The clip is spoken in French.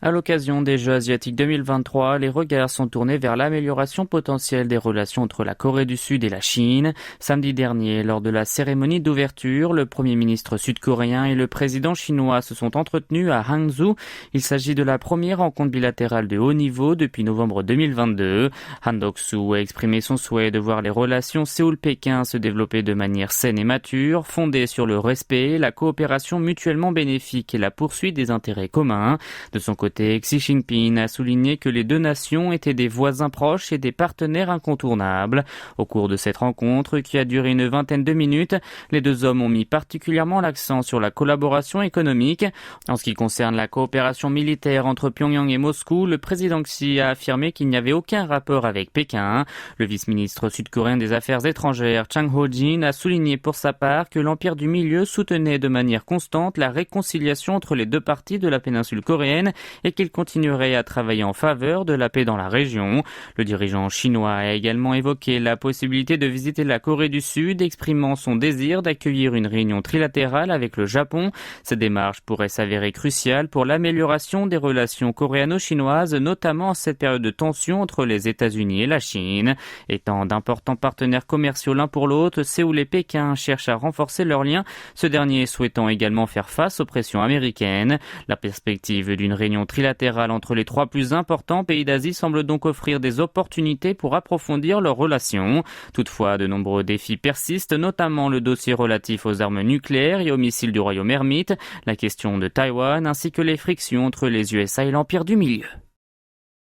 À l'occasion des Jeux asiatiques 2023, les regards sont tournés vers l'amélioration potentielle des relations entre la Corée du Sud et la Chine. Samedi dernier, lors de la cérémonie d'ouverture, le premier ministre sud-coréen et le président chinois se sont entretenus à Hangzhou. Il s'agit de la première rencontre bilatérale de haut niveau depuis novembre 2022. Han Dok-soo a exprimé son souhait de voir les relations Séoul-Pékin se développer de manière saine et mature, fondée sur le respect, la coopération mutuellement bénéfique et la poursuite des intérêts communs. De son côté, Xi Jinping a souligné que les deux nations étaient des voisins proches et des partenaires incontournables. Au cours de cette rencontre, qui a duré une vingtaine de minutes, les deux hommes ont mis particulièrement l'accent sur la collaboration économique. En ce qui concerne la coopération militaire entre Pyongyang et Moscou, le président Xi a affirmé qu'il n'y avait aucun rapport avec Pékin. Le vice-ministre sud-coréen des Affaires étrangères, Chang Ho-jin, a souligné pour sa part que l'Empire du Milieu soutenait de manière constante la réconciliation entre les deux parties de la péninsule coréenne et qu'il continuerait à travailler en faveur de la paix dans la région. Le dirigeant chinois a également évoqué la possibilité de visiter la Corée du Sud, exprimant son désir d'accueillir une réunion trilatérale avec le Japon. Cette démarche pourrait s'avérer cruciale pour l'amélioration des relations coréano-chinoises, notamment en cette période de tension entre les États-Unis et la Chine. Étant d'importants partenaires commerciaux l'un pour l'autre, Séoul et Pékin cherchent à renforcer leurs liens, ce dernier souhaitant également faire face aux pressions américaines. La perspective d'une réunion trilatérale entre les trois plus importants pays d'Asie semble donc offrir des opportunités pour approfondir leurs relations. Toutefois, de nombreux défis persistent, notamment le dossier relatif aux armes nucléaires et aux missiles du royaume ermite, la question de Taïwan ainsi que les frictions entre les USA et l'Empire du Milieu.